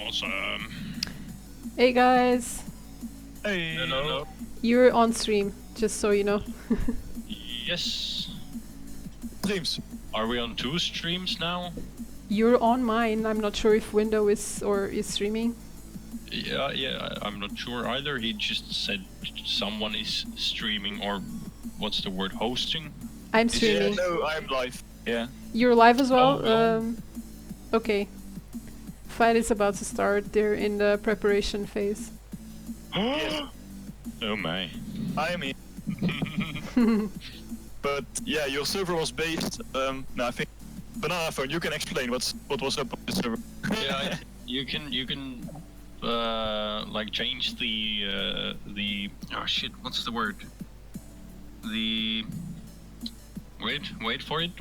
Awesome. Hey guys, Hey. Hello. you're on stream, just so you know. Yes. Streams. Are we on 2 streams now? You're on mine. I'm not sure if Window is streaming. Yeah, I'm not sure either. He just said someone is streaming, or what's the word, hosting? I'm streaming. Yeah, no, I'm live. Yeah. You're live as well? Oh, no. Okay. Fight is about to start. They're in the preparation phase. Yes. Oh my. I am here. But yeah, your server was based. No, I think Banana Phone. You can explain what was up on the server. Yeah, you can like change the oh shit, what's the word? The wait for it.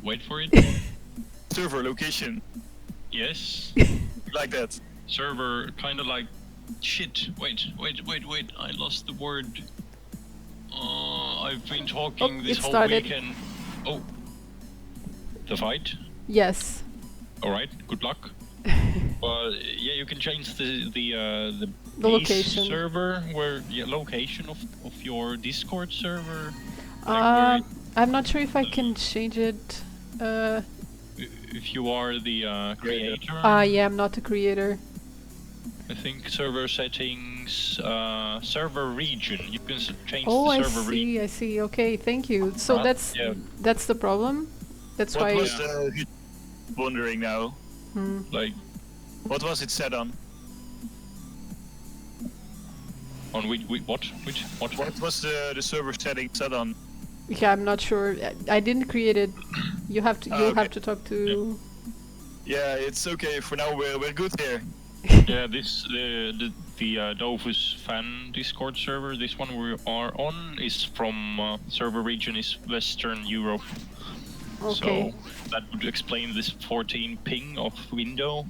Server location, Yes. like that. Server, kind of like shit. Wait. I lost the word. I've been talking Oh, this it whole started. weekend. Oh, the fight. Yes. All right. Good luck. Yeah, you can change the The base location. server location of your Discord server. Like I'm not sure if I can change it. if you are the creator. Yeah, I'm not the creator. I think server settings, server region. You can change Oh, the I server region. see. I see. Okay, thank you. So Yeah. that's the problem. That's What why. was the wondering now? Like What was it set on? on what? What was the server setting set on? Yeah, I'm not sure. I didn't create it. You have to. You'll okay. have to talk to. Yeah, it's okay for now. We're good here. Yeah, this the Dovus fan Discord server. This one we are on is from server region is Western Europe. Okay. So that would explain this 14 ping of window.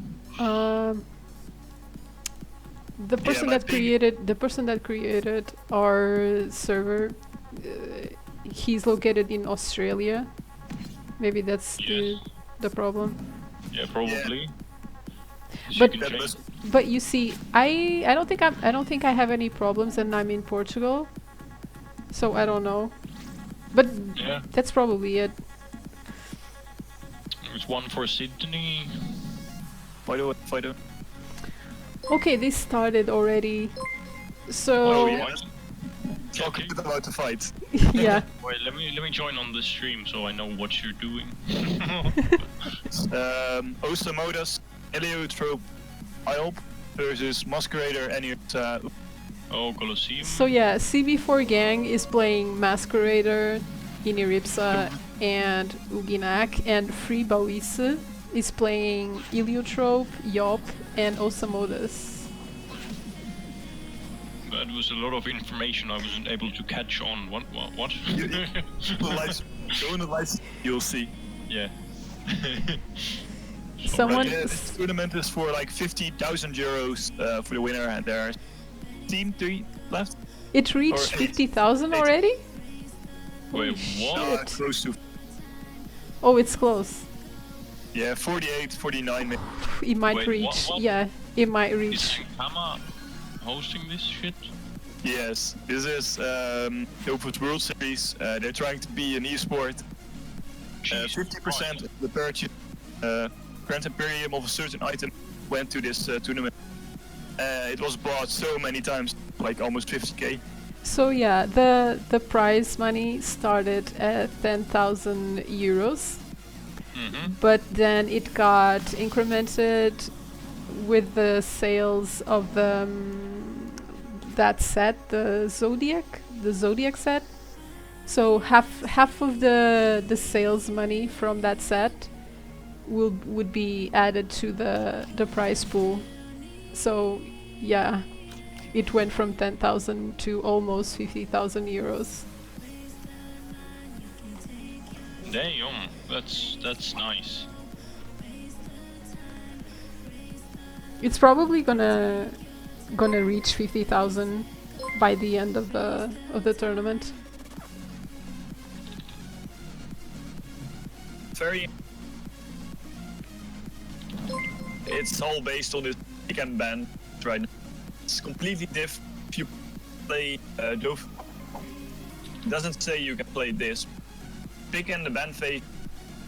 The person my that ping- created our server, he's located in Australia. Maybe that's Yes. the problem. Yeah, probably. But- You can That change- was But you see, I don't think I have any problems, and I'm in Portugal, so I don't know. But Yeah. that's probably it. There's one for Sydney. Fido. Okay, this started already. So Oh, yeah. What? Talk a bit about the fight. yeah. Wait, let me join on the stream so I know what you're doing. Osamodas, Heliotrope, Iop versus Masquerader and Oh, Colosseum. So yeah, CB4GANG is playing Masquerader, Iniripsa, and Uginak, and Free BOWISSE is playing Heliotrope, Yop, and Osamodas. That was a lot of information I wasn't able to catch on. What? Go in the lights, you'll see. Yeah. Someone. This tournament is for like 50,000 euros for the winner, and there are 3 left. It reached Or 50,000 eight. already? Wait, what? Shit. Close to, Oh, it's close. yeah, 48, 49 maybe. It might Wait, reach. what? Yeah, it might Is reach. Hama hosting this shit? Yes, this is the Open World Series. They're trying to be an esport. 50% of the purchase, Grand Imperium of a certain item went to this tournament. It was bought so many times, like almost 50k. So yeah, the prize money started at 10,000 euros, but then it got incremented with the sales of the that set, the Zodiac set. So half of the sales money from that set would be added to the prize pool. So yeah, it went from 10,000 to almost 50,000 euros. Damn, that's nice. It's probably gonna reach 50,000 by the end of the tournament. Very it's all based on this pick and ban right now. It's completely different if you play Dove. It doesn't say you can play this. Pick and the ban phase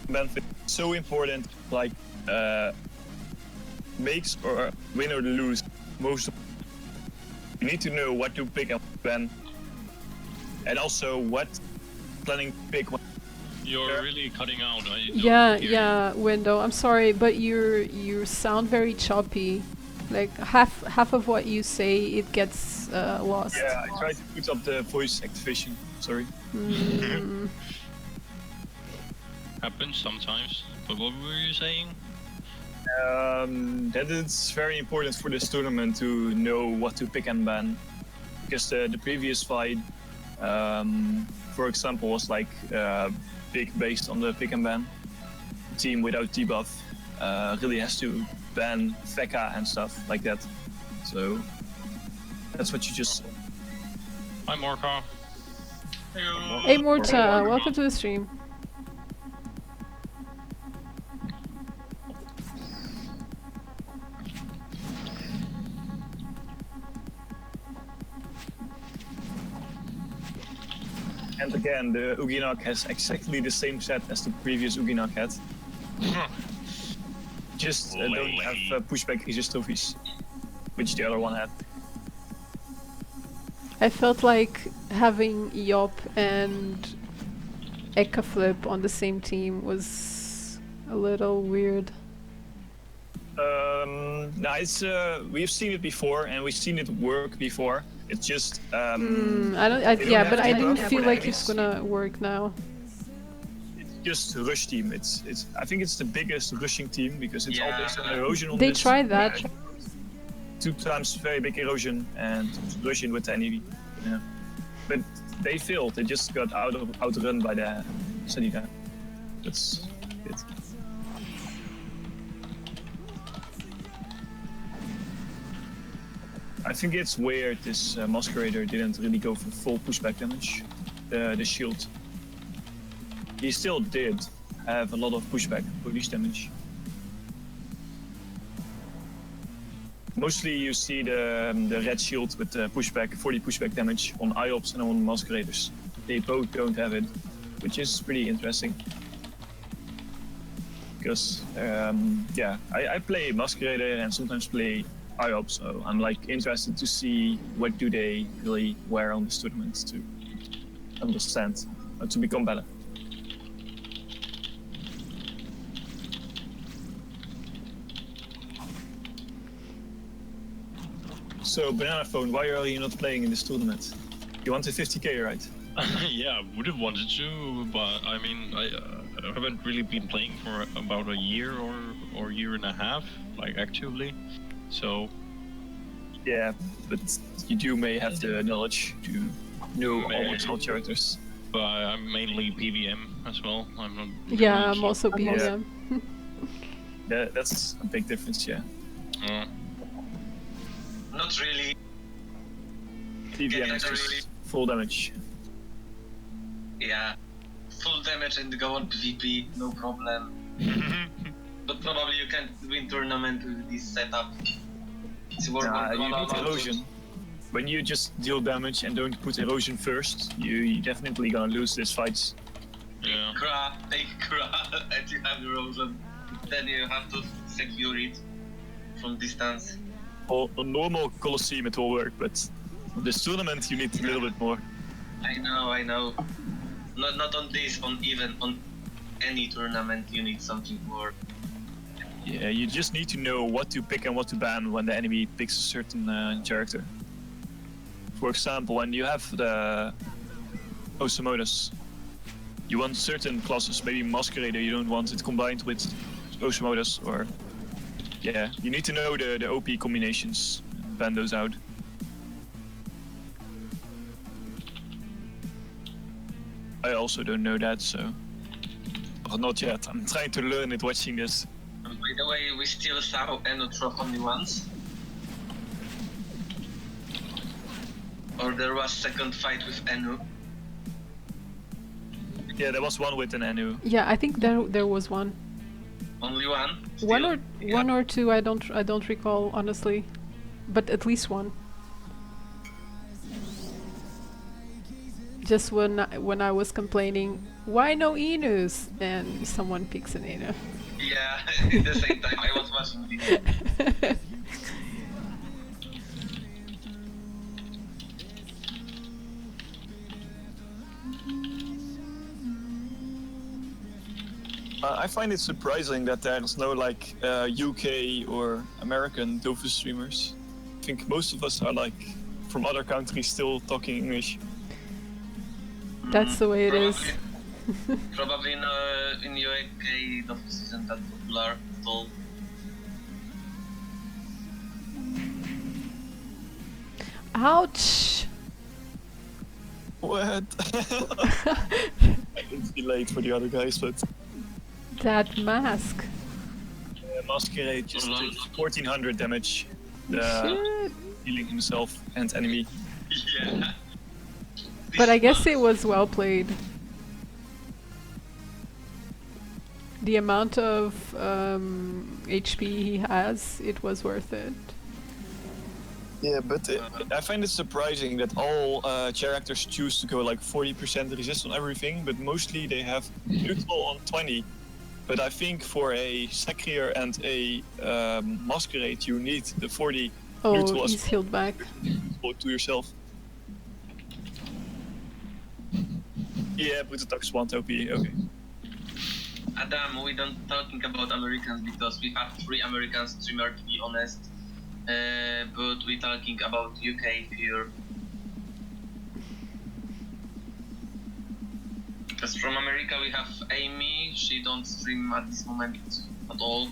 is so important, like makes or win or lose most of. You need to know what to pick and ban, and also what planning to pick. You're really cutting out. Yeah, Window. I'm sorry, but you sound very choppy. Like half of what you say, it gets lost. Yeah, I tried to put up the voice activation. Sorry. Happens sometimes. But what were you saying? That it's very important for this tournament to know what to pick and ban, because the previous fight, for example, was like big based on the pick and ban. The team without debuff really has to ban Feka and stuff like that. So that's what you just saw. Hi, Morka. Hey Morta, welcome to the stream. And again, the Uginak has exactly the same set as the previous Uginak had. Just don't have pushback resist trophies, which the other one had. I felt like having Yop and Eka Flip on the same team was a little weird. No, it's we've seen it before and we've seen it work before. It's just I didn't feel like enemies. it's gonna work now. It's just a rush team. I think it's the biggest rushing team because it's all based on erosion. On They this. tried that. 2 times very big erosion and rushing with the enemy. Yeah, but they failed. They just got outrun by the Sadida. That's it. I think it's weird this Masquerader didn't really go for full pushback damage, the shield. He still did have a lot of pushback police damage. Mostly you see the red shield with the pushback, 40 pushback damage on IOPS and on Masqueraders. They both don't have it, which is pretty interesting. Because, I play Masquerader and sometimes play IOP, so I'm like interested to see what do they really wear on this tournament to understand how to become better. So Banana Phone, why are you not playing in this tournament? You wanted 50k, right? Yeah, I would have wanted to, but I mean, I haven't really been playing for about a year or year and a half, like actively. So yeah, but you may have the knowledge to know almost all characters. But I'm mainly PVM as well. I'm not. Yeah, I'm also PVM. Yeah, that's a big difference. Yeah. Not really. PVM is just full damage. Yeah, full damage and go on PvP, no problem. But probably you can't win tournament with this setup. It's You need erosion. When you just deal damage and don't put erosion first, you're definitely gonna lose these fights. Yeah. Take craft and you have erosion. Then you have to secure it from distance. On a normal Colosseum it will work, but on this tournament you need a little bit more. I know. Not on this, even on any tournament you need something more. Yeah, you just need to know what to pick and what to ban when the enemy picks a certain character. For example, when you have the Osamodas, you want certain classes, maybe Masquerader, you don't want it combined with Osamodas, or yeah, you need to know the OP combinations, ban those out. I also don't know that, so well, not yet. I'm trying to learn it watching this. By the way, we still saw Eno drop only once. Or there was second fight with Enu. Yeah, there was one with an Enu. Yeah, I think there was one. Only one? One or two, I don't recall honestly, but at least one. Just when I was complaining, why no Inus? And someone picks an Inu. Yeah, at the same time I was watching this. I find it surprising that there's no like UK or American Dofus streamers. I think most of us are like from other countries still talking English. That's the way it is. Probably in UK Dofus isn't that popular at all. Ouch! What? It's too late for the other guys, but That mask. Masquerade just did 1400 damage, Shit. healing himself and enemy. Yeah. But I guess it was well played. The amount of HP he has, it was worth it. Yeah, but I find it surprising that all characters choose to go like 40% resist on everything, but mostly they have neutral on 20. But I think for a Sacrier and a Masquerade, you need the 40 neutral Oh, as he's healed back. to yourself. Yeah, but the Tux want OP, okay. Adam, we don't talking about Americans because we have 3 American streamers to be honest. But we talking about UK here. Because from America we have Amy, she don't stream at this moment at all.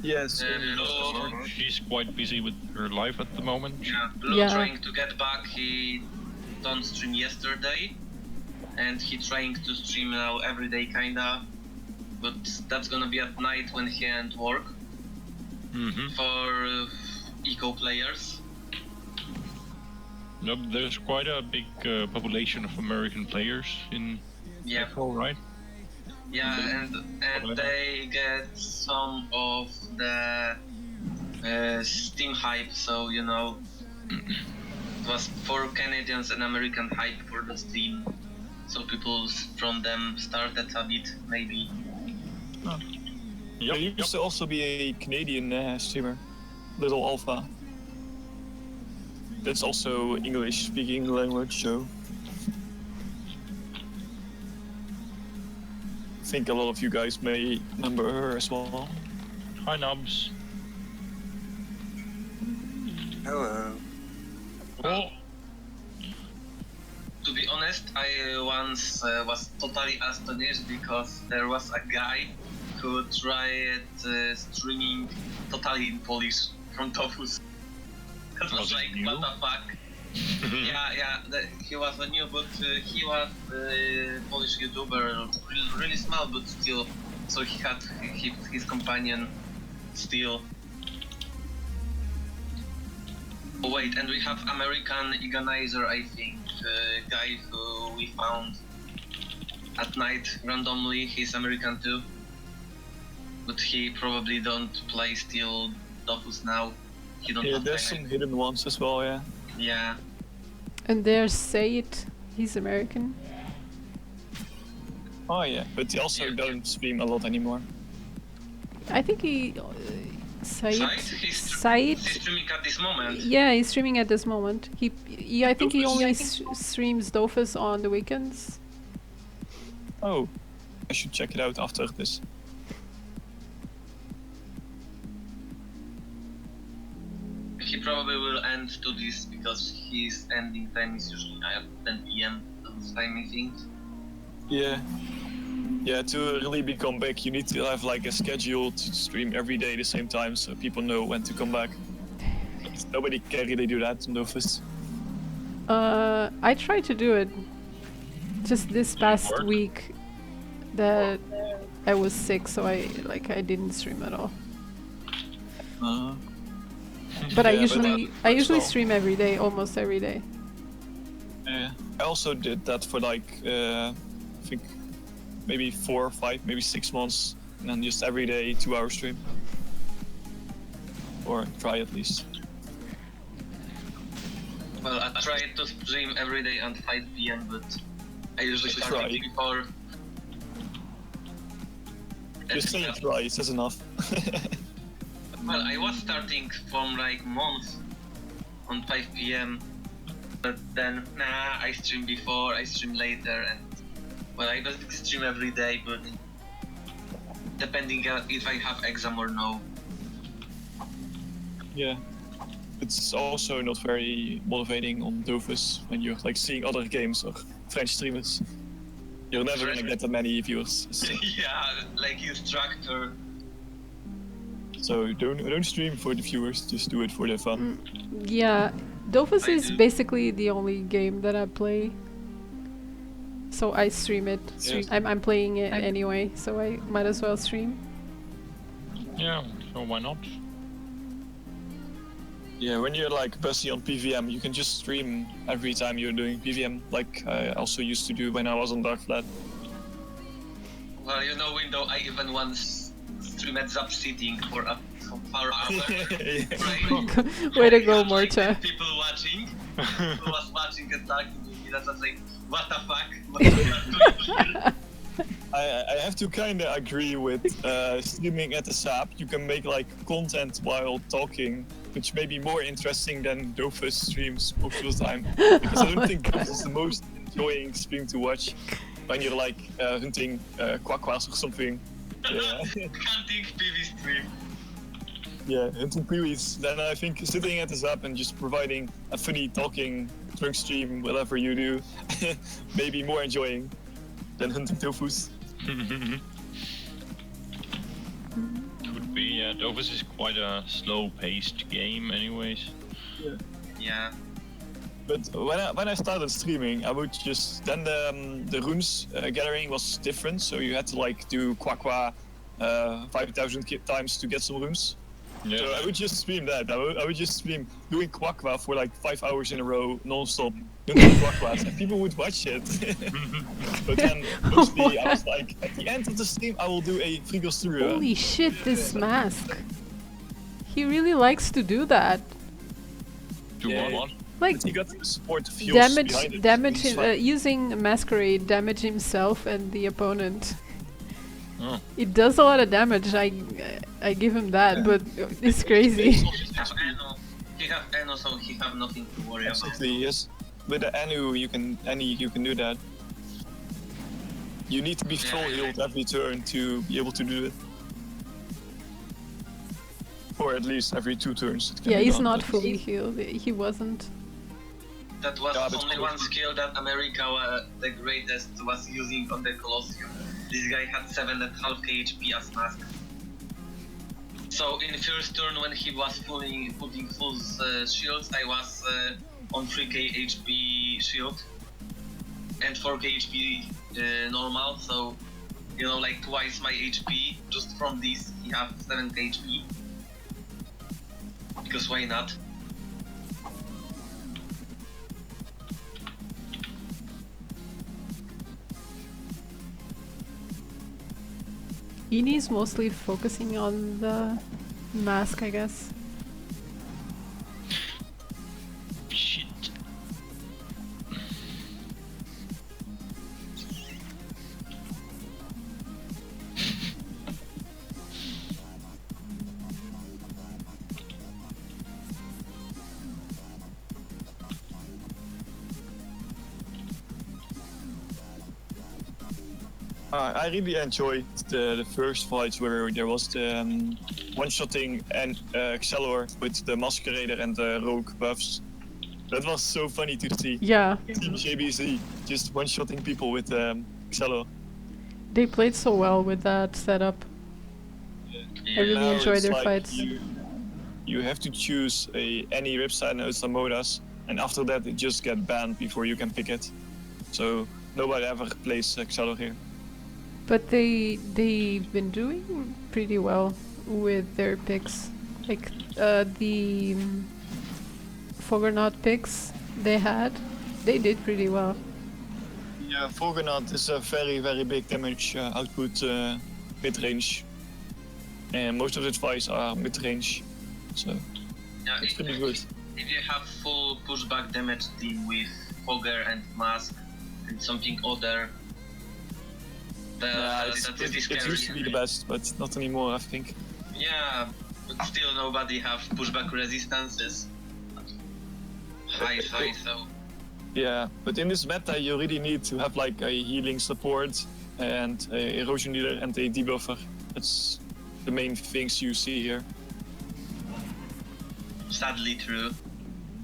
Yes. Blue, She's quite busy with her life at the moment. yeah, Blue Yeah. trying to get back, he don't stream yesterday. And he trying to stream now every day kinda. But that's gonna be at night when he can't work. For eco players. No, there's quite a big population of American players in Yeah. Echo, right? Yeah, and they get some of the Steam hype, so you know, it was for Canadians and American hype for the Steam, so people from them started a bit maybe. There used to also be a Canadian streamer, Little Alpha. That's also English-speaking language, so I think a lot of you guys may remember her as well. Hi, Nubs. Hello. Oh, To be honest, I once was totally astonished because there was a guy who tried streaming totally in Polish from Dofus. That was like, what the fuck? He was a new, but he was Polish YouTuber, really small, but still. So he had his companion still. Oh wait, and we have American Eganizer, I think, guy who we found at night randomly. He's American too, but he probably don't play still Dofus now. He don't. Yeah, have there's time. some hidden ones as well, yeah. Yeah. And there's Sayit. He's American. Oh yeah, but he also Yeah. don't stream a lot anymore. I think he... Sayit? He's Sayit? streaming at this moment. Yeah, he's streaming at this moment. I think he Dofus. only streams Dofus on the weekends. Oh, I should check it out after this. He probably will end to this because his ending time is usually at 10 PM Dofus time, I think. Yeah. Yeah, to really become back, you need to have like a schedule to stream every day at the same time so people know when to come back. Nobody can really do that in Dofus. I tried to do it just this past work? week that I was sick, so I didn't stream at all. But I Yeah, but usually well. stream every day, almost every day. Yeah. I also did that for like, I think maybe 4 or 5, maybe 6 months and then just every day 2-hour stream. Or try at least. Well, I try to stream every day at 5 PM, but I usually Just start try. before. Just saying try, that's enough. Well, I was starting from like months on 5 PM, but then nah, I stream before, I stream later, and well, I don't stream every day, but depending on if I have exam or no. Yeah. It's also not very motivating on Dofus when you're like seeing other games or French streamers. You're never gonna get that many viewers. So, Yeah, like instructor. so don't stream for the viewers, just do it for the fun. Yeah, Dofus I is do. basically the only game that I play. So I stream it. Yes. I'm playing it anyway, so I might as well stream. Yeah, so why not? Yeah, when you're like busy on PVM, you can just stream every time you're doing PVM, like I also used to do when I was on Dark Flat. Well, you know, window, I even once streamed Zap sitting for up for 4 hours. Right? Way to go, Like, Morta. people watching, who was watching and talking to me, that was like, what the fuck? What are you doing here? I have to kind of agree with streaming at the SAP. You can make like content while talking, which may be more interesting than Dofus streams most of the time. Because I don't think Dofus is the most enjoying stream to watch when you're like hunting quackwas or something. Yeah, Hunting PV stream. yeah, hunting peewees. Then I think sitting at the SAP and just providing a funny talking drunk stream, whatever you do, may be more enjoying than hunting Dofus. Could be, yeah. Dofus is quite a slow-paced game anyways. Yeah. But when I started streaming, I would just then the runes gathering was different, so you had to like do Quaqua 5,000 times to get some runes. Yeah. So I would just stream that. I would just stream doing Quaqua for like 5 hours in a row, non-stop, doing Quaqua, and people would watch it. But then mostly I was like, at the end of the stream, I will do a Frigostura. Holy shit, this mask. He really likes to do that. Do Yeah. what? Like, But he got the support of heals behind it. damage He's him, like- using Masquerade, damage himself and the opponent. Oh. It does a lot of damage, I give him that, but it's crazy. He have Eno. He have Eno, so he have nothing to worry about. Exactly, yes. With the Anu, you can do that. You need to be full healed every turn to be able to do it. Or at least every 2 turns. it can Yeah, be he's done, not but- fully healed. He wasn't. That was Yeah, but only cool. one skill that America, the greatest, was using on the Colosseum. This guy had 7.5 HP as mask. So in first turn when he was putting full shields, I was on 3k HP shield and 4k HP normal. So you know, like twice my HP just from this. He have 7k HP. Because why not? Ini's mostly focusing on the mask, I guess. Shit. I really enjoyed the first fights where there was the one-shotting and Excelor with the Masquerader and the Rogue buffs. That was so funny to see. Yeah, Team JBC just one-shotting people with Excelor. they played so well with that setup. I really Now enjoy it's their like fights. You have to choose any Ripside and Osamodas, and after that it just get banned before you can pick it. So nobody ever plays Excelor here. But they've been doing pretty well with their picks. Like the Foggernaut picks they did pretty well. Yeah, Forgonaut is a very big damage output mid-range and most of the fights are mid-range, so Yeah, it's pretty good. If you have full pushback damage team with Fogger and Mask and something other, It used to be the best, but not anymore, I think. Yeah, but still nobody have pushback resistances. High, so. Yeah, but in this meta you really need to have like a healing support and a erosion dealer and a debuffer. That's the main things you see here. Sadly true.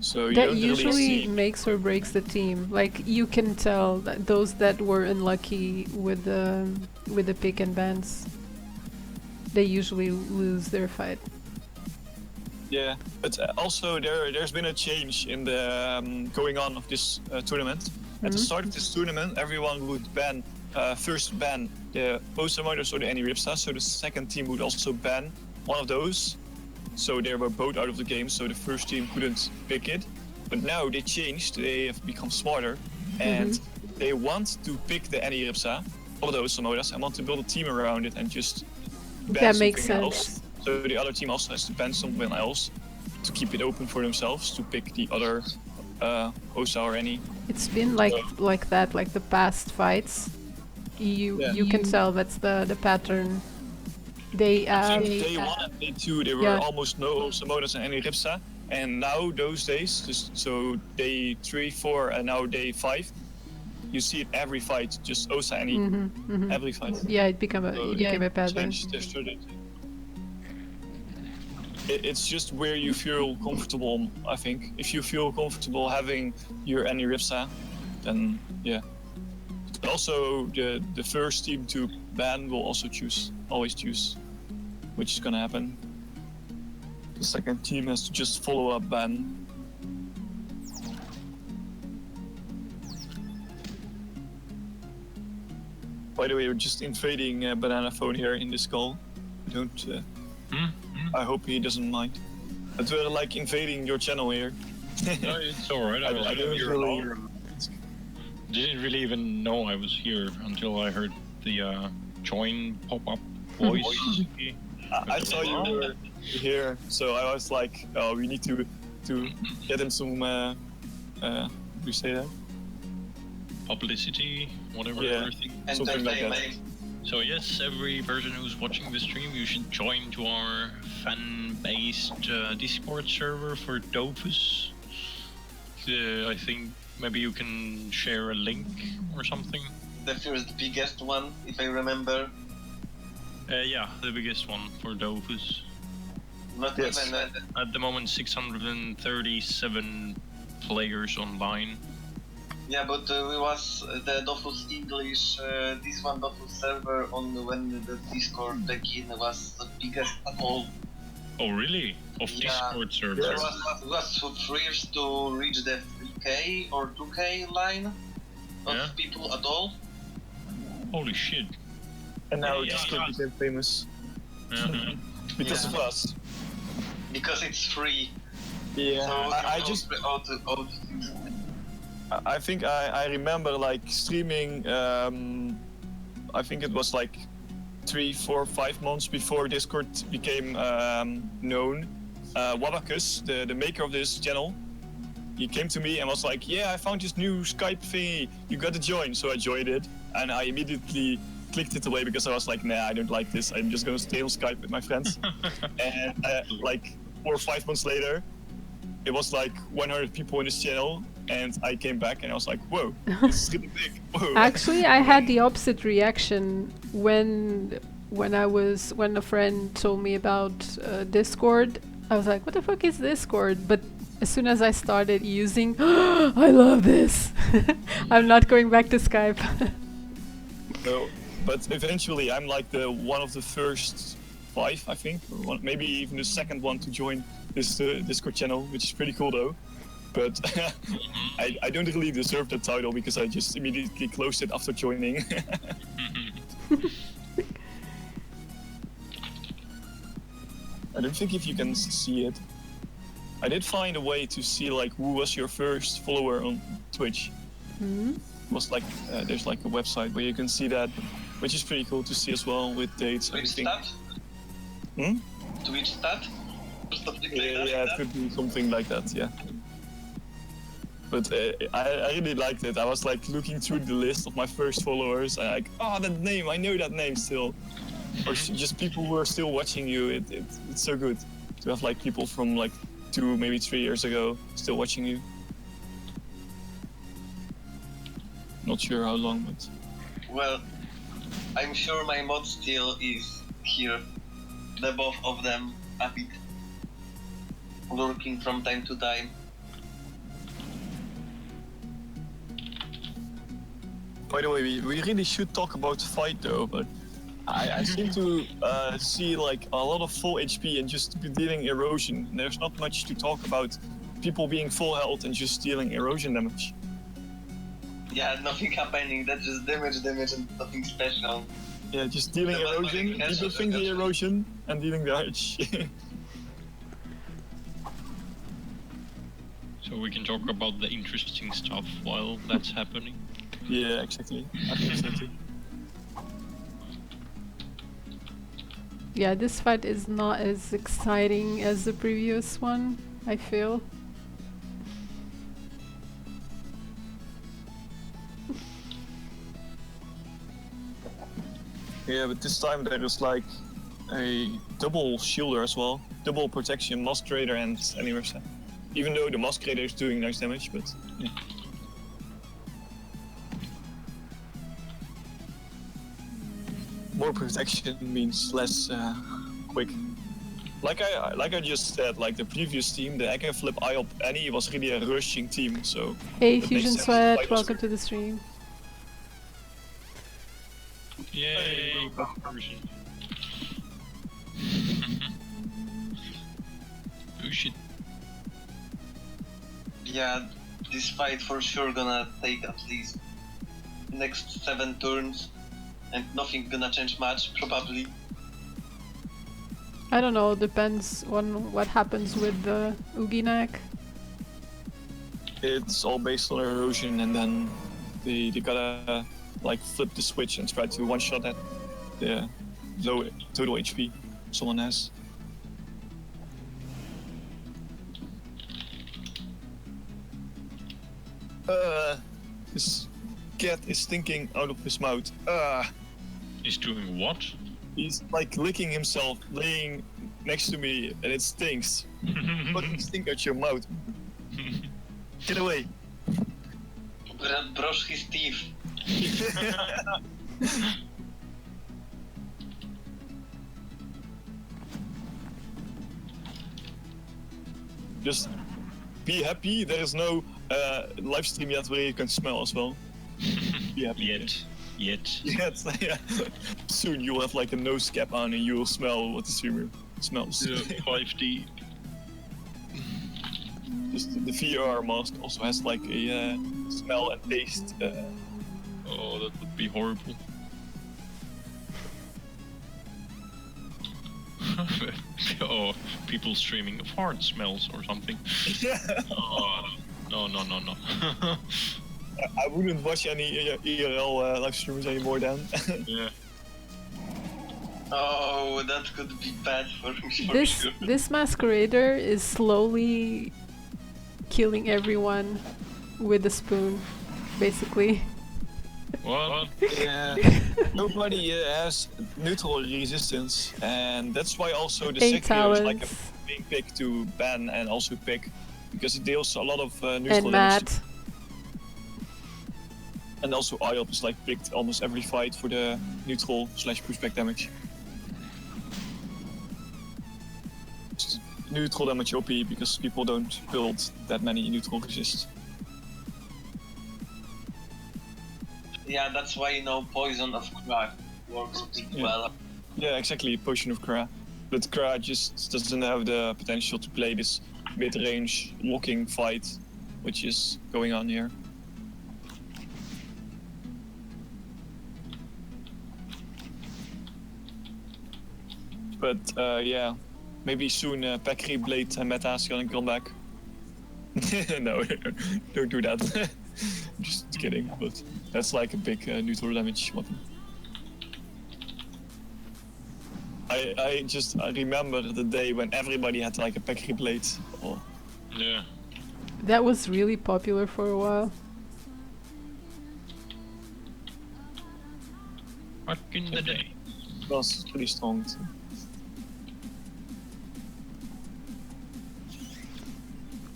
So you That don't usually really see. makes or breaks the team. Like you can tell that those that were unlucky with the pick and bans, they usually lose their fight. Yeah, but also there's been a change in the going on of this tournament. At the start of this tournament, everyone would first ban the Posemoders or the Any-Ripsa, so the second team would also ban one of those. So they were both out of the game, so the first team couldn't pick it. But now they changed, they have become smarter, and they want to pick the Any-Ripsa or the Posemoders and want to build a team around it and just ban That makes something sense. else. So the other team also has to ban something else to keep it open for themselves to pick the other Osa or any. It's been like that, like the past fights. You can tell that's the pattern. They Day 1 and Day 2 there were yeah. almost no Samonas and any Ripsa, and now those days, so Day 3, 4 and now Day 5, you see it every fight, just Osa any, every fight. Yeah, it became a pattern. Changed their strategy. It's just where you feel comfortable, I think. If you feel comfortable having your any Ripsa, then yeah. But also the first team to ban will also always choose which is gonna happen. The second team has to just follow up ban. By the way, we're just invading Banana Phone here in this call. Don't. I hope he doesn't mind. But we're like invading your channel here. No, it's alright. I didn't really even know I was here until I heard the join pop-up voice. I saw you were here, so I was like, oh, we need to get him some, we say that? Publicity, whatever. Yeah, something like that. So yes, every person who's watching the stream, you should join to our fan-based Discord server for Dofus. I think maybe you can share a link or something. The first biggest one, if I remember. Yeah, the biggest one for Dofus. Not Yes. even At the moment, 637 players online. yeah, but we was the Dofus English, this one Dofus server on when the Discord begin was the biggest at all. Oh really? Of Yeah. Discord server? It was first to reach the 3K or 2K line of Yeah. people at all. Holy shit. And now Yeah. Discord became famous because of us. Because it's free. Yeah, So I just, I think I remember like streaming, I think it was like 3, 4, 5 months before Discord became known. Wabakus, the maker of this channel, he came to me and was like, yeah, I found this new Skype thingy, you gotta join. So I joined it, and I immediately clicked it away because I was like, nah, I don't like this, I'm just gonna stay on Skype with my friends. And like 4 or 5 months later, it was like 100 people in this channel, and I came back and I was like, whoa, this is really big. Whoa. Actually, I had the opposite reaction when a friend told me about Discord. I was like, what the fuck is Discord? But as soon as I started using, I love this. I'm not going back to Skype. No, but eventually I'm like one of the first 5, I think, or maybe even the second one to join this Discord channel, which is pretty cool though. But I don't really deserve the title because I just immediately closed it after joining. I don't think if you can see it. I did find a way to see like who was your first follower on Twitch. It was like there's like a website where you can see that, which is pretty cool to see as well with dates and Which everything. stuff? Hmm? Twitch stat? Or something like Yeah, that? yeah, it could be something like that, yeah. But I really liked it. I was like looking through the list of my first followers and like, oh, that name, I know that name still. Or just people who are still watching you. It's so good to have like people from like 2, maybe 3 years ago still watching you. Not sure how long, but... Well, I'm sure my mod still is here. The both of them a bit lurking from time to time. By the way, we really should talk about the fight though, but I seem to see like a lot of full HP and just dealing erosion. There's not much to talk about people being full health and just dealing erosion damage. Yeah, nothing happening, that's just damage and nothing special. Yeah, just dealing Yeah, but erosion, nothing people think the erosion and dealing damage. So we can talk about the interesting stuff while that's happening. Yeah, exactly. I think so too. Yeah, this fight is not as exciting as the previous one, I feel. Yeah, but this time there is like a double shielder as well. Double protection, Masquerader and Animersa. Even though the Masquerader is doing nice damage, but yeah. More protection means less quick. Like I just said, like the previous team, the Echo Flip IOP Annie was really a rushing team, so... Hey, that Fusion makes sense. Sweat, Fight was welcome to the stream. Yay, version. Oh shit. Yeah, this fight for sure gonna take at least next 7 turns and nothing gonna change much, probably. I don't know, depends on what happens with the Uginak. It's all based on erosion, and then they gotta like flip the switch and try to one-shot at the low total HP someone has. This cat is stinking out of his mouth. He's doing what? He's like licking himself, laying next to me, and it stinks. Fucking stink out your mouth. Get away. Brush his teeth. Just be happy. There is no live stream yet where you can smell as well. Be happy. Yet. Yes, yeah. Soon you'll have like a nose cap on and you'll smell what the streamer smells. 5D. Just the VR mask also has like a smell and taste. Oh, that would be horrible. Oh, people streaming fart smells or something. Oh, no. I wouldn't watch any IRL live streamers anymore then. Yeah. Oh, that could be bad for me for This sure. this masquerader is slowly killing everyone with a spoon, basically. What? Yeah, nobody has neutral resistance, and that's why also the 8 Sekiro is like a talents main pick to ban and also pick, because it deals a lot of neutral and damage. Matt. And also IOP is like picked almost every fight for the neutral / pushback damage. Just neutral damage OP because people don't build that many neutral resists. Yeah, that's why, you know, Poison of Kra works pretty well. Yeah, exactly, Potion of Kra. But Kra just doesn't have the potential to play this mid-range locking fight, which is going on here. But yeah, maybe soon Pekri Blade meta is gonna come back. No, don't do that. Just kidding, but that's like a big neutral damage weapon. I remember the day when everybody had like a pack replate. Oh, Yeah. That was really popular for a while. Back in the day. it was pretty strong too.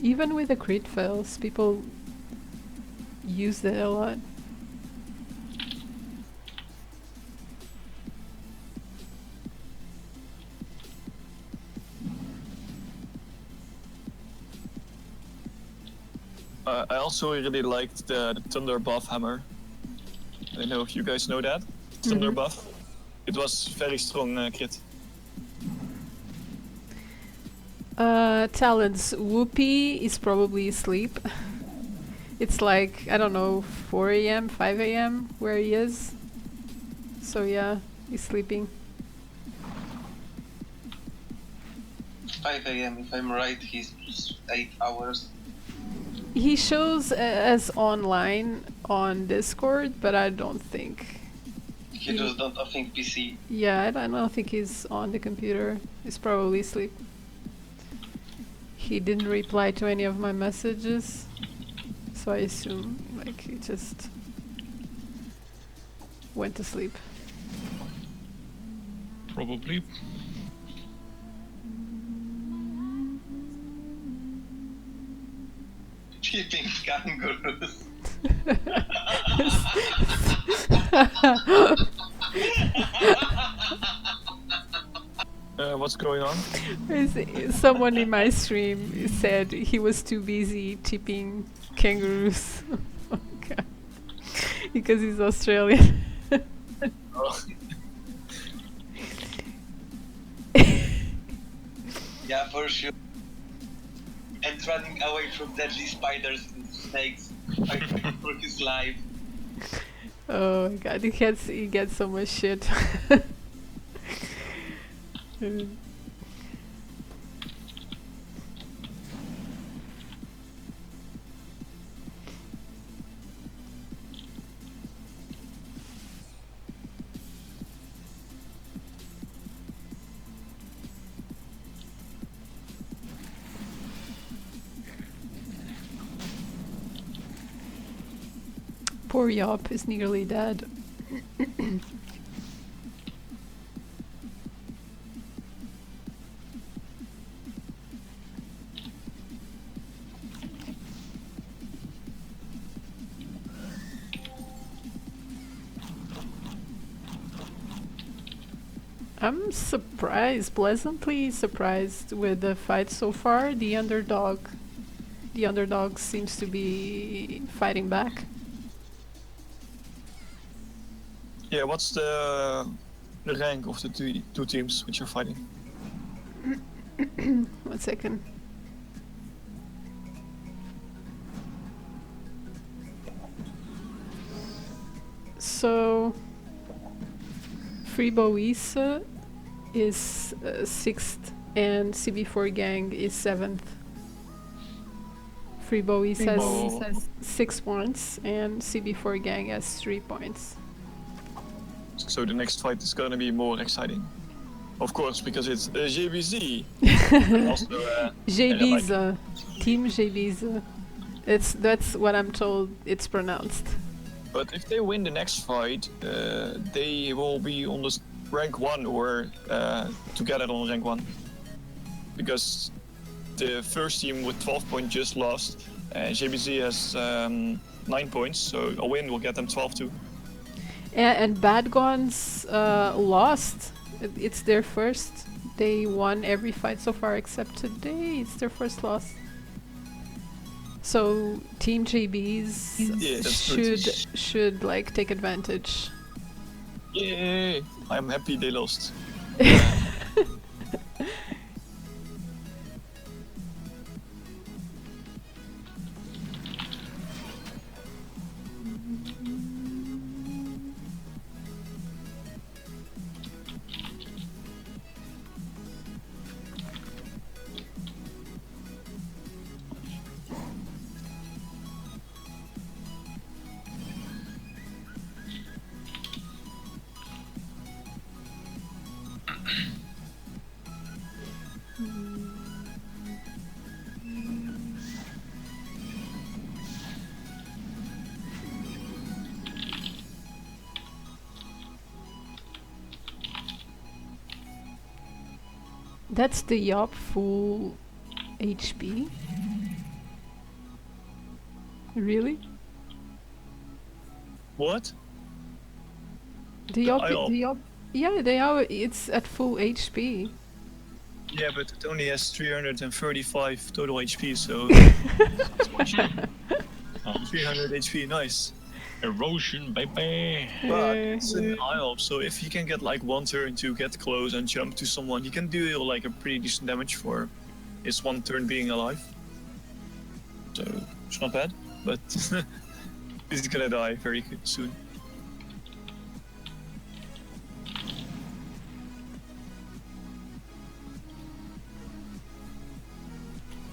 Even with the crit fails, people used it a lot. I also really liked the Thunder Buff Hammer. I don't know if you guys know that. Thunder Buff. It was very strong crit. Talents. Whoopi is probably asleep. It's like, I don't know, 4 a.m., 5 a.m. where he is. So yeah, he's sleeping. 5 a.m. if I'm right, he's 8 hours. He shows as online on Discord, but I don't think. He just don't think PC. Yeah, I don't think he's on the computer. He's probably asleep. He didn't reply to any of my messages, so I assume like he just went to sleep. Probably. Keeping kangaroos. What's going on? Someone in my stream said he was too busy tipping kangaroos. Oh God. Because he's Australian. Oh. Yeah, for sure. And running away from deadly spiders and snakes, fighting for his life. Oh my God, he gets so much shit. Poor Yop is nearly dead. I'm surprised, pleasantly surprised with the fight so far. The underdog seems to be fighting back. Yeah, what's the rank of the two teams which are fighting? 1 second. So, Free BOWISSE is 6th and CB4GANG is 7th. Free BOWISSE has 6 points and CB4GANG has 3 points. So the next fight is gonna be more exciting. Of course, because it's JBZ. Also, JBZ, Team JBZ. That's what I'm told it's pronounced. But if they win the next fight, they will be on the rank 1 or together on rank 1. Because the first team with 12 points just lost, and JBZ has 9 points, so a win will get them 12 too. And Bad Guns lost. It's their first. They won every fight so far except today. It's their first loss. So Team JBs should like take advantage. Yay! I'm happy they lost. That's the Yop full HP? Really? What? The Yop, IOP. yeah, they are. It's at full HP. Yeah, but it only has 335 total HP, so 300 HP, nice. Erosion, baby. But it's an IOP, so if you can get like one turn to get close and jump to someone, you can do like a pretty decent damage for his one turn being alive. So it's not bad, but he's gonna die very soon.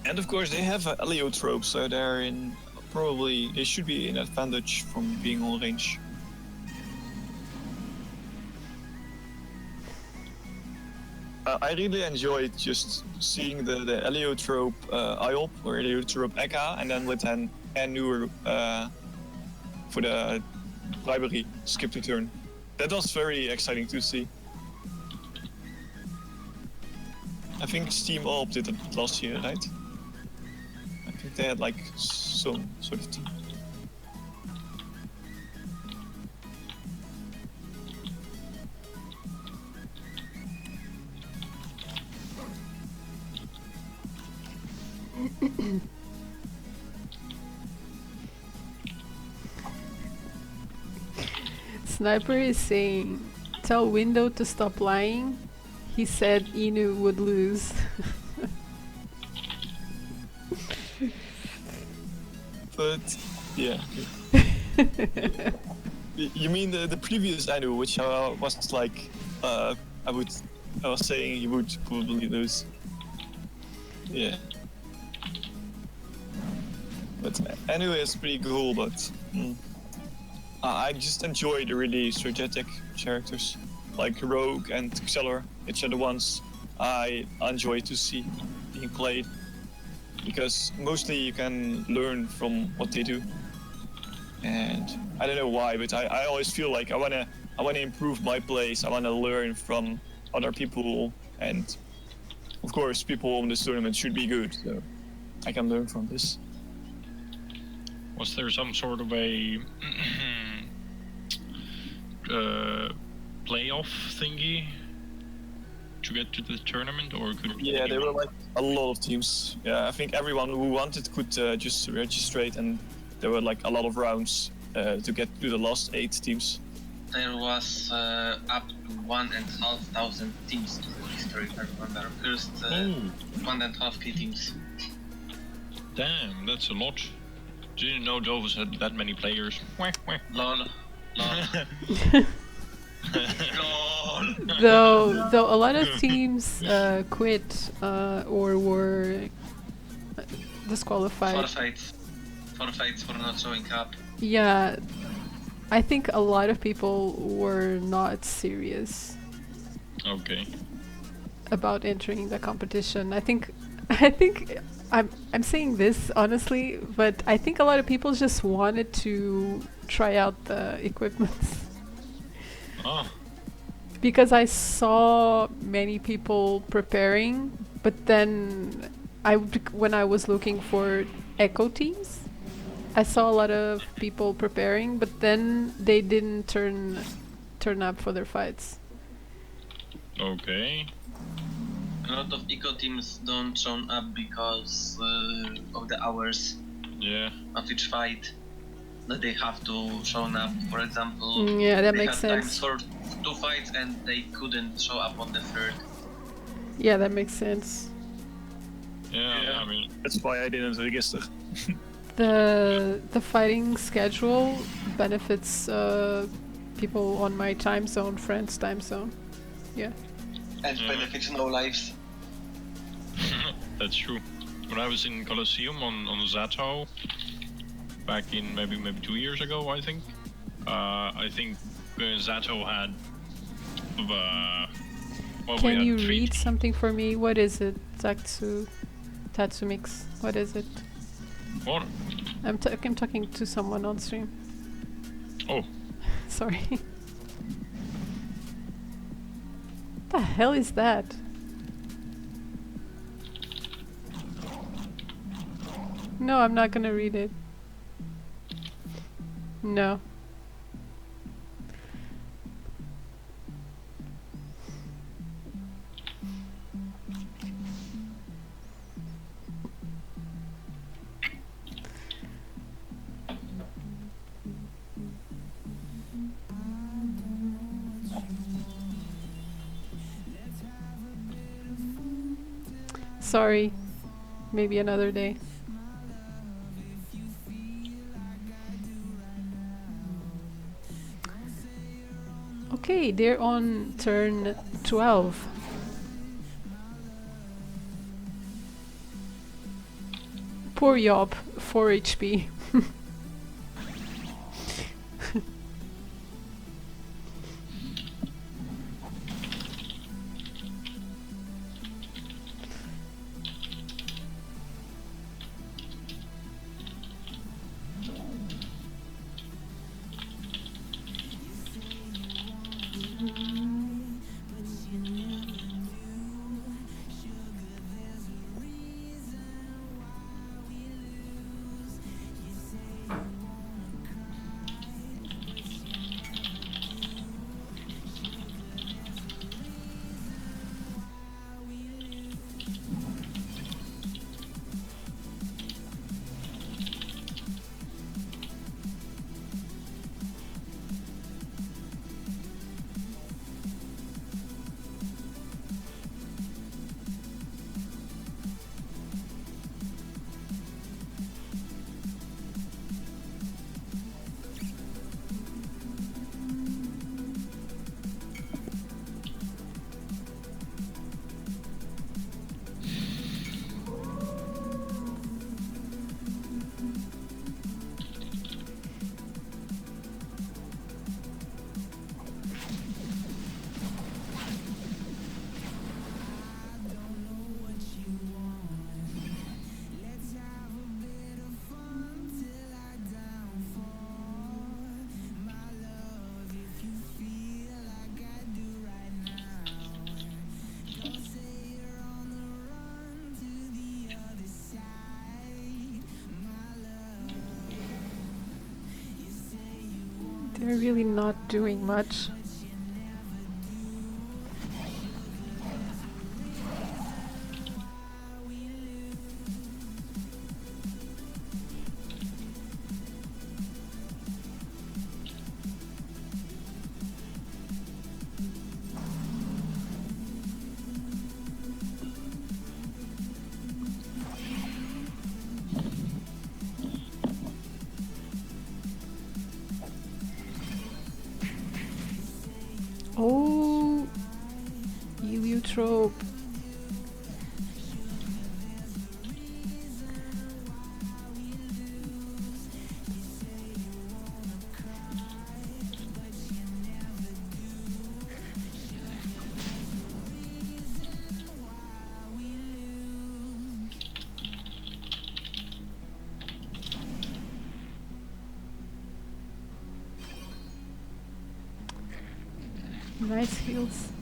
And of course they have heliotrope, so they're in probably they should be in advantage from being on range. I really enjoyed just seeing the heliotrope IOP or heliotrope Eka, and then with an newer for the library skip to turn. That was very exciting to see. I think Steam Alp did it last year, right? I think they had like some sort of team. Sniper is saying, tell Window to stop lying. He said Inu would lose. But yeah. You mean the previous Inu, which was like I was saying he would probably lose. Yeah. But anyway, it's pretty cool, but I just enjoy the really strategic characters like Rogue and Xelor, which are the ones I enjoy to see being played, because mostly you can learn from what they do. And I don't know why, but I always feel like I wanna improve my plays. I wanna learn from other people, and of course, people in this tournament should be good, so I can learn from this. Was there some sort of a playoff thingy to get to the tournament, or could? Yeah, there were like a lot of teams. Yeah, I think everyone who wanted could just register, and there were like a lot of rounds to get to the last 8 teams. There was up to 1,500 teams to register, if I remember. First 1.5k teams. Damn, that's a lot. Didn't know Dovus had that many players. Lol. Though a lot of teams quit or were disqualified. Forfeits for not showing up. Yeah, I think a lot of people were not serious Okay. about entering the competition. I think I'm saying this honestly, but I think a lot of people just wanted to try out the equipment. Ah. Because I saw many people preparing, but then when I was looking for echo teams, I saw a lot of people preparing, but then they didn't turn up for their fights. Okay. A lot of eco teams don't show up because of the hours of each fight that they have to show up. For example, yeah, that they makes had sense. time for 2 fights and they couldn't show up on the 3rd. Yeah, that makes sense. Yeah, I mean, That's why I didn't register. The fighting schedule benefits people on my time zone, friends' time zone. Yeah. And benefits no lives. that's true. When I was in Colosseum on Zato, back in maybe 2 years ago, I think Zato had Can you read something for me? What is it, Tatsumix? What is it? What? I'm talking to someone on stream. Oh. Sorry. The hell is that? No, I'm not gonna read it. No. Sorry. Maybe another day. Okay, they're on turn 12. Poor Yob, 4 HP. They're really not doing much. Oh, heliotrope. Nice heals.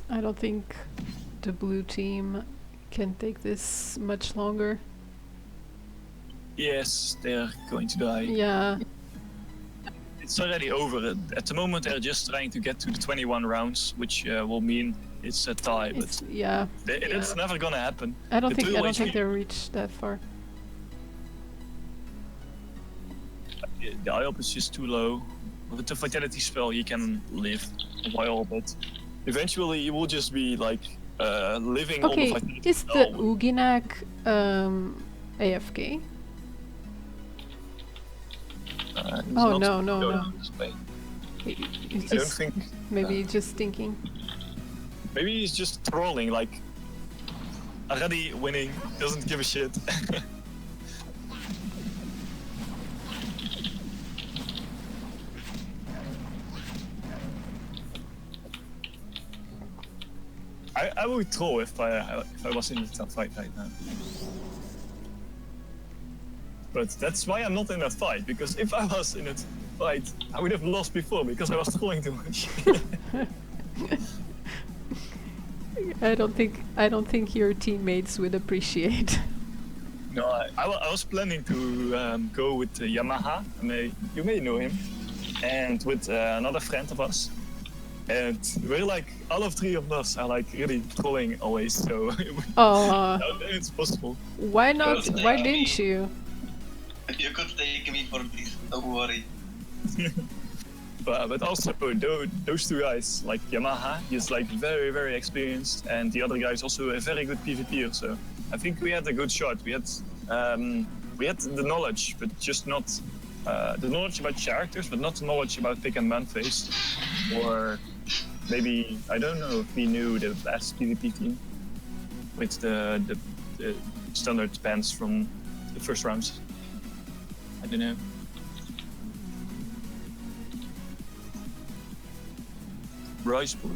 I don't think the blue team can take this much longer. Yes, they're going to die. Yeah. It's already over. At the moment, they're just trying to get to the 21 rounds, which will mean it's a tie. It's, But yeah. it's never gonna happen. I don't think HP they'll reach that far. The IOP is just too low. With the vitality spell, you can live a while, but eventually you will just be like living on the Okay, vitality is the spell. Uginak AFK? He's Oh, not no, no, going no. to display. He's I don't just think. maybe he's just thinking. Maybe he's just trolling, like already winning, doesn't give a shit. I would troll if I was in the top fight right now. But that's why I'm not in that fight, because if I was in that fight, I would have lost before because I was trolling too much. I don't think your teammates would appreciate. No, I was planning to go with Yamaha. You may know him, and with another friend of us. And we're like, all of three of us are like really trolling always, so it's possible. Why not? Why didn't you? You could take me for this, don't worry. But also those two guys, like Yamaha, he's like very, very experienced, and the other guy is also a very good PvPer. So I think we had a good shot. We had the knowledge, but just not the knowledge about characters, but not the knowledge about pick and ban phase. Or maybe I don't know if we knew the last PvP team with the standard bans from the first rounds. I don't know. Rice boy.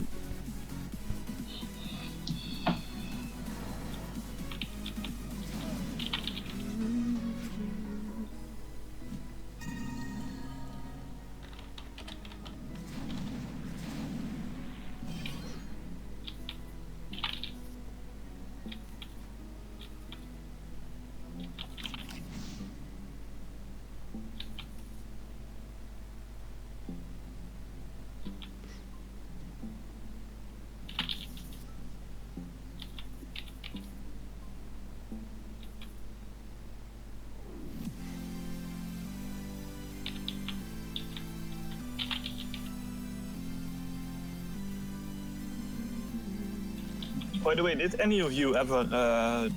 By the way, did any of you ever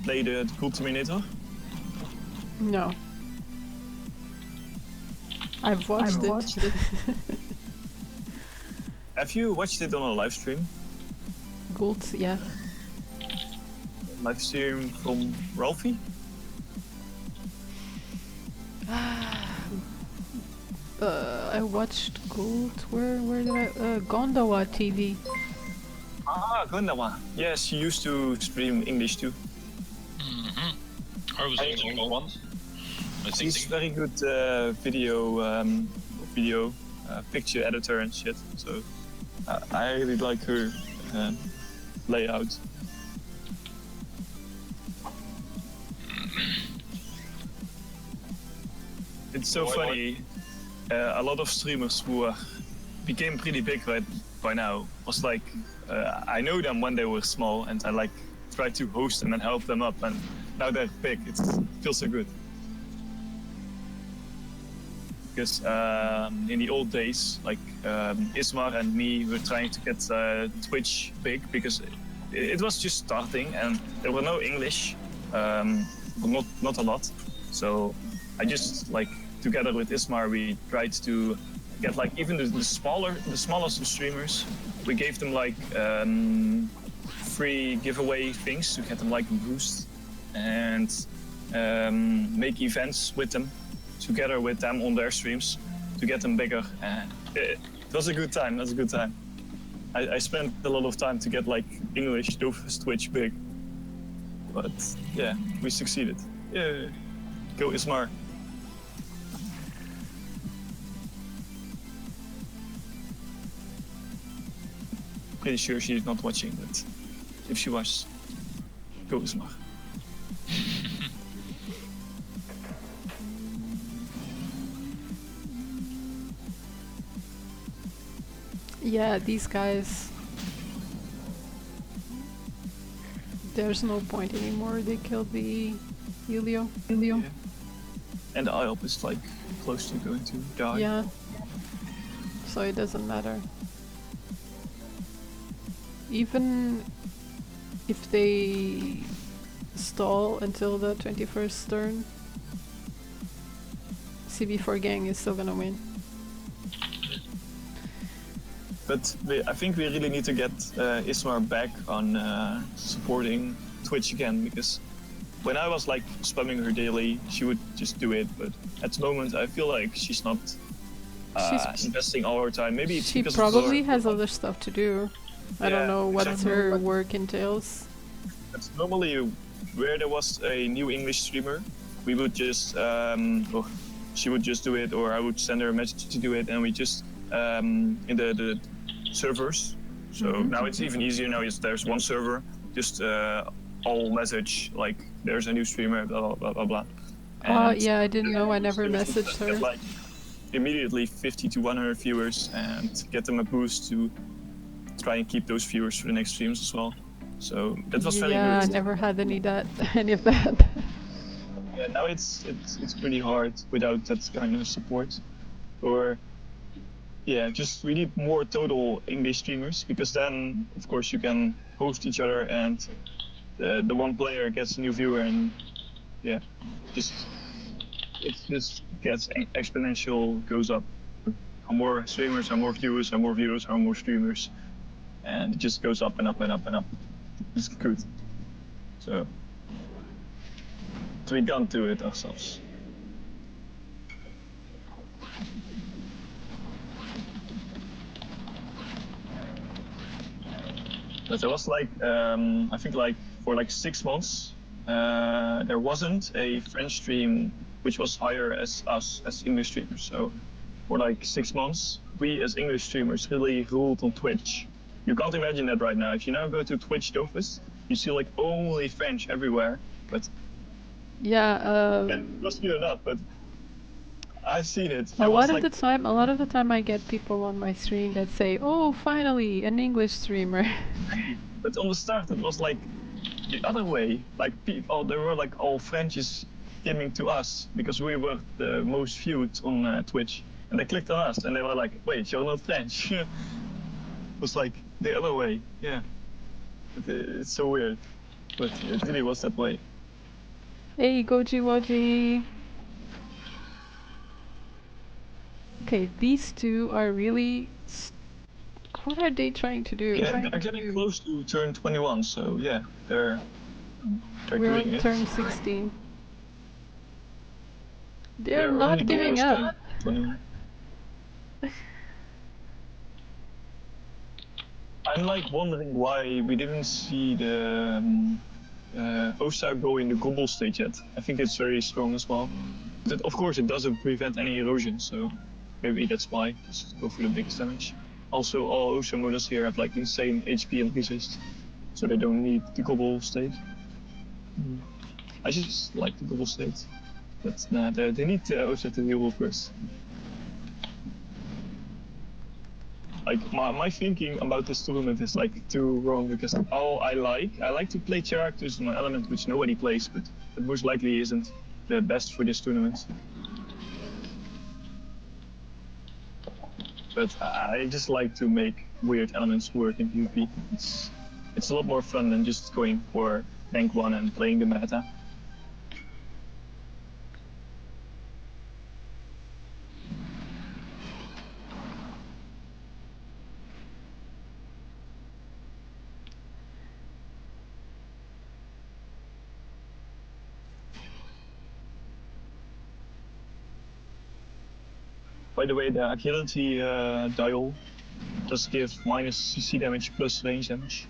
play the Cool Terminator? No. I've watched it. Have you watched it on a live stream? Gold, yeah. Live stream from Ralphie? I watched Gold. Where did I? Gondawa TV. Ah, Gondawa. Yes, she used to stream English too. I was using all once. She's very good video picture editor and shit. So I really like her layout. It's so funny. A lot of streamers who became pretty big by now was like, I know them when they were small, and I like try to host them and help them up, and now they're big. It feels so good. Because in the old days, like Ismar and me were trying to get Twitch big because it was just starting and there were no English, not a lot. So I just like together with Ismar we tried to get like even the smallest streamers. We gave them like free giveaway things to get them like a boost and make events with them. Together with them on their streams to get them bigger. It was a good time. That's a good time. I spent a lot of time to get like English Dofus Twitch big, but yeah, we succeeded. Yeah, go Ismar. pretty sure she's not watching, but if she was, go eens maar. Yeah, these guys. There's no point anymore. They killed the Helio. Yeah. And the IOP is like close to going to die. Yeah. So it doesn't matter. Even if they stall until the 21st turn, CB4GANG is still gonna win. But I think we really need to get Ismar back on supporting Twitch again, because when I was like spamming her daily, she would just do it. But at the moment, I feel like she's not investing all her time. Maybe it's she because probably of her, has other stuff to do. I don't know what her work entails. But normally, where there was a new English streamer, we would just, she would just do it, or I would send her a message to do it, and we just in the servers. So now it's even easier. Now there's one server, just all message like there's a new streamer, blah blah blah blah blah. Oh yeah, I didn't know. I never messaged her. Like immediately 50 to 100 viewers and get them a boost to try and keep those viewers for the next streams as well. So that was very good. Yeah, I never had any of that. Yeah, now it's pretty hard without that kind of support. Or yeah, just we need more total English streamers, because then of course you can host each other and the one player gets a new viewer, and yeah, it just gets exponential, goes up. How more streamers, how more viewers, how more viewers, how more streamers, and it just goes up and up and up and up. It's good. So we can't do it ourselves. But there was like, I think like for like 6 months, there wasn't a French stream which was higher as us as English streamers. So for like 6 months, we as English streamers really ruled on Twitch. You can't imagine that right now. If you now go to Twitch DWS, you see like only French everywhere. But yeah, trust me or not, but I've seen it. a lot of the time I get people on my stream that say, "Oh, finally, an English streamer." But on the start, it was like the other way. Like people, they were like all Frenchies coming to us because we were the most viewed on Twitch, and they clicked on us, and they were like, "Wait, you're not French." It was like the other way. Yeah, it's so weird, but it really was that way. Hey, Goji Woji. Okay, these two are really. What are they trying to do? Yeah, they're getting close to turn 21, so yeah, they're We're doing on it. turn 16. They're not giving up. I'm like wondering why we didn't see the Osa go in the Gobble stage yet. I think it's very strong as well. But of course, it doesn't prevent any erosion, so maybe that's why. Just go for the biggest damage. Also, all Osa models here have like insane HP and resist, so they don't need the Gobble state. I just like the Gobble state, but nah, they need Osa to deal with first. Like my thinking about this tournament is like too wrong, because all I like to play characters in an element which nobody plays, but it most likely isn't the best for this tournament. But I just like to make weird elements work in PvP. It's a lot more fun than just going for rank 1 and playing the meta. By the way, the agility dial does give minus CC damage plus range damage.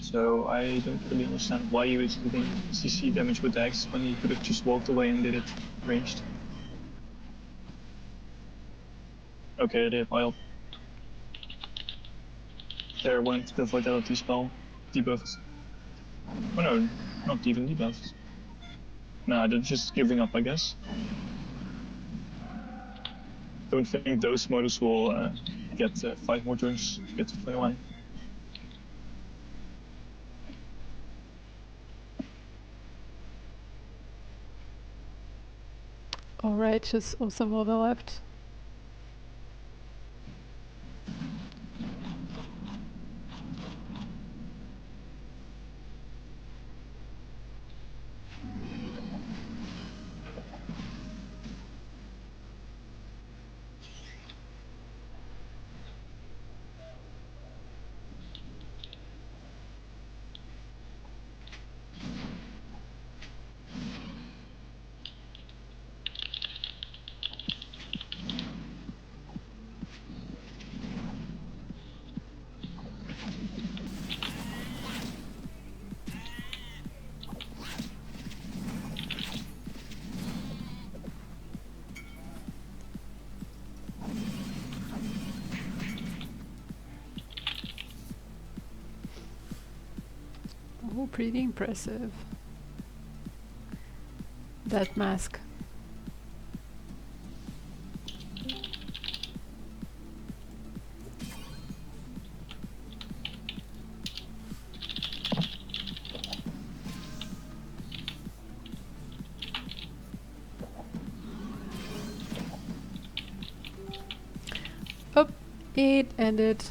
So I don't really understand why he was doing CC damage with the axe when he could have just walked away and did it ranged. Okay, they have IOP. There went the vitality spell debuffs. Oh no, not even debuffs. Nah, they're just giving up, I guess. Don't think those models will get 5 more turns to get to fly away. Alright, just awesome on the left. Oh, pretty impressive. That mask. Oh, it ended.